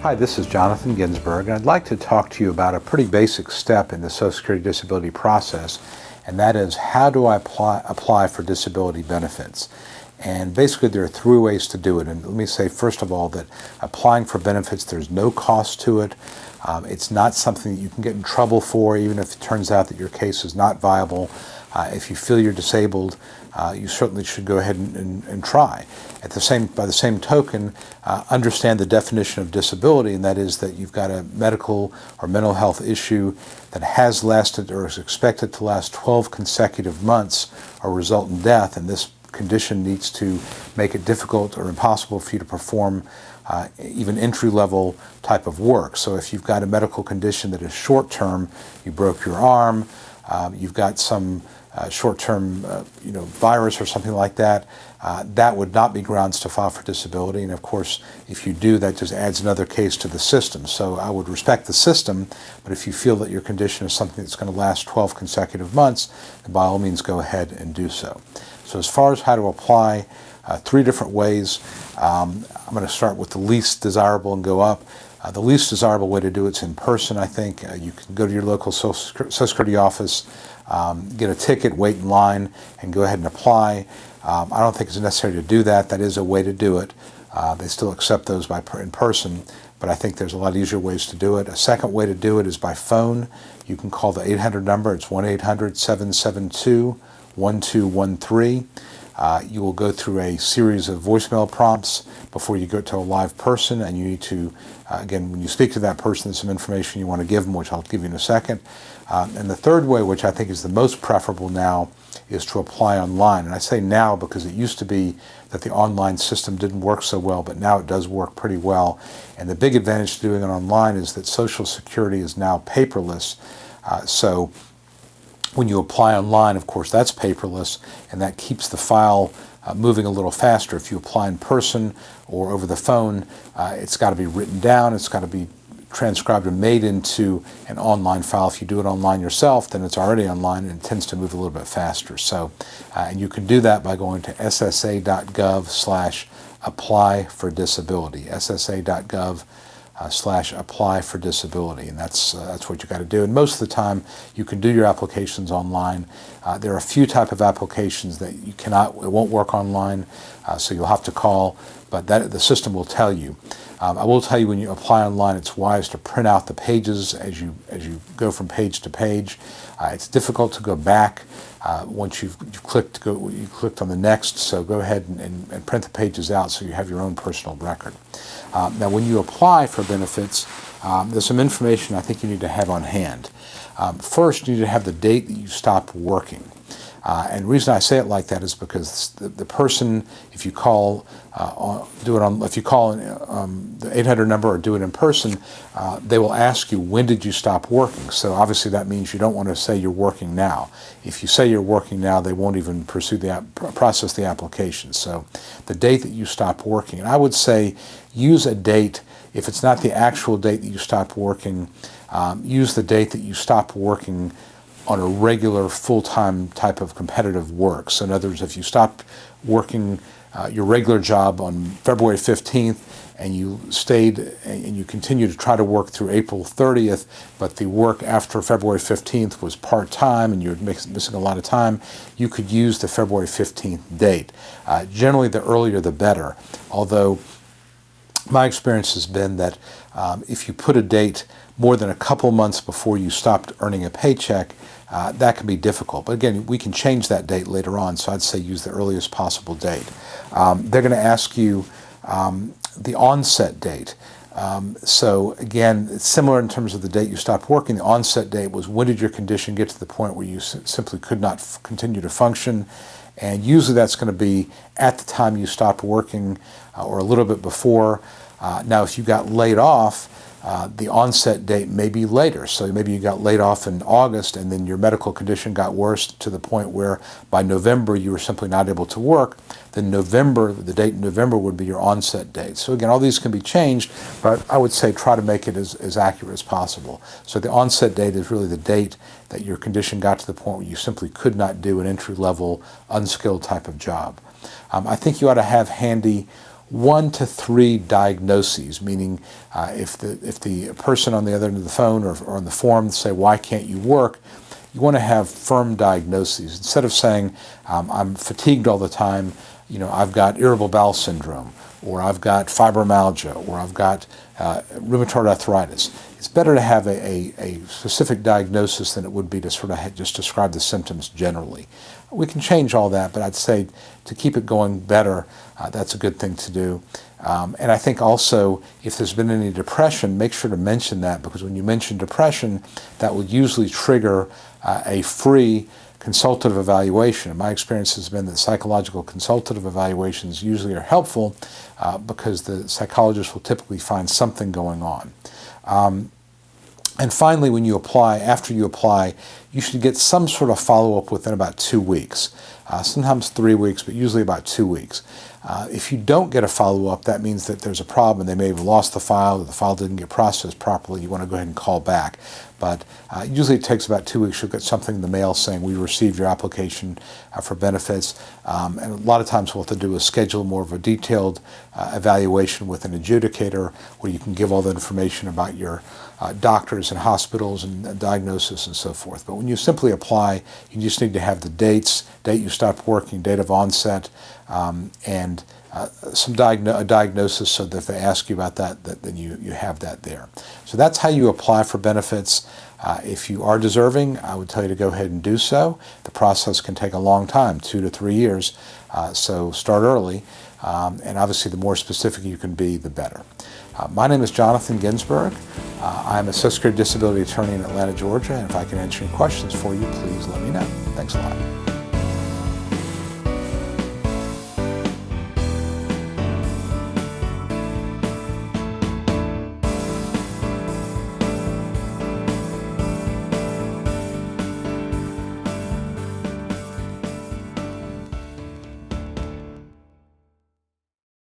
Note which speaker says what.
Speaker 1: Hi, this is Jonathan Ginsberg, and I'd like to talk to you about a pretty basic step in the Social Security disability process, and that is, how do I apply for disability benefits? And basically there are three ways to do it. And let me say, first of all, that applying for benefits, there's no cost to it. It's not something that you can get in trouble for, even if it turns out that your case is not viable. If you feel you're disabled, you certainly should go ahead and try. By the same token, understand the definition of disability, and that is that you've got a medical or mental health issue that has lasted or is expected to last 12 consecutive months or result in death, and this condition needs to make it difficult or impossible for you to perform even entry-level type of work. So if you've got a medical condition that is short-term, you broke your arm, you've got some short-term virus or something like that, that would not be grounds to file for disability. And of course, if you do, that just adds another case to the system. So I would respect the system, but if you feel that your condition is something that's going to last 12 consecutive months, then by all means go ahead and do so. So as far as how to apply, three different ways. I'm going to start with the least desirable and go up. The least desirable way to do it's in person, I think. You can go to your local Social Security office, get a ticket, wait in line, and go ahead and apply. I don't think it's necessary to do that. That is a way to do it. They still accept those in person, but I think there's a lot easier ways to do it. A second way to do it is by phone. You can call the 800 number. It's 1-800-772-1213. You will go through a series of voicemail prompts before you go to a live person, and you need to, again, when you speak to that person, there's some information you want to give them, which I'll give you in a second. And the third way, which I think is the most preferable now, is to apply online. And I say now because it used to be that the online system didn't work so well, but now it does work pretty well. And the big advantage to doing it online is that Social Security is now paperless. So when you apply online, of course, that's paperless, and that keeps the file moving a little faster. If you apply in person or over the phone, it's got to be written down, it's got to be transcribed and made into an online file. If you do it online yourself, then it's already online and it tends to move a little bit faster. So, and you can do that by going to ssa.gov/apply for disability. ssa.gov /apply for disability, and that's what you got to do. And most of the time you can do your applications online. There are a few type of applications that it won't work online, so you'll have to call, but the system will tell you. I will tell you, when you apply online, it's wise to print out the pages as you go from page to page. It's difficult to go back once you've clicked on the next, so go ahead and print the pages out so you have your own personal record. Now, when you apply for benefits, there's some information I think you need to have on hand. First, you need to have the date that you stopped working. And the reason I say it like that is because the person, if you call the 800 number or do it in person, they will ask you, when did you stop working? So obviously that means you don't want to say you're working now. If you say you're working now, they won't even process the application. So the date that you stopped working, and I would say use a date. If it's not the actual date that you stopped working, use the date that you stopped working on a regular full-time type of competitive work. So in other words, if you stopped working your regular job on February 15th and you stayed and you continue to try to work through April 30th, but the work after February 15th was part-time and you're missing a lot of time, you could use the February 15th date. Generally, the earlier the better, although my experience has been that if you put a date more than a couple months before you stopped earning a paycheck, that can be difficult. But again, we can change that date later on, so I'd say use the earliest possible date. They're going to ask you the onset date. So again, it's similar in terms of the date you stopped working. The onset date was, when did your condition get to the point where you simply could not continue to function? And usually that's going to be at the time you stopped working or a little bit before. Now, if you got laid off, the onset date may be later. So maybe you got laid off in August and then your medical condition got worse to the point where by November you were simply not able to work. Then the date in November would be your onset date. So again, all these can be changed, but I would say try to make it as accurate as possible. So the onset date is really the date that your condition got to the point where you simply could not do an entry-level, unskilled type of job. I think you ought to have handy 1 to 3 diagnoses, meaning if the person on the other end of the phone or on the form say, why can't you work? You want to have firm diagnoses. Instead of saying, I'm fatigued all the time, I've got irritable bowel syndrome, or I've got fibromyalgia, or I've got rheumatoid arthritis. It's better to have a specific diagnosis than it would be to sort of just describe the symptoms generally. We can change all that, but I'd say to keep it going better, that's a good thing to do. And I think also, if there's been any depression, make sure to mention that, because when you mention depression, that will usually trigger a free consultative evaluation. And my experience has been that psychological consultative evaluations usually are helpful because the psychologist will typically find something going on. And finally, when you apply, after you apply, you should get some sort of follow-up within about 2 weeks. Sometimes 3 weeks, but usually about 2 weeks. If you don't get a follow-up, that means that there's a problem. They may have lost the file, or the file didn't get processed properly. You want to go ahead and call back. But usually it takes about 2 weeks. You'll get something in the mail saying, we received your application for benefits. And a lot of times what they'll do is schedule more of a detailed evaluation with an adjudicator, where you can give all the information about your doctors and hospitals and diagnosis and so forth. But when you simply apply, you just need to have the date you stopped working, date of onset, and a diagnosis, so that if they ask you about that, then you have that there. So that's how you apply for benefits. If you are deserving, I would tell you to go ahead and do so. The process can take a long time, 2 to 3 years, so start early. And obviously, the more specific you can be, the better. My name is Jonathan Ginsberg. I'm a Social Security Disability Attorney in Atlanta, Georgia, and if I can answer any questions for you, please let me know. Thanks a lot.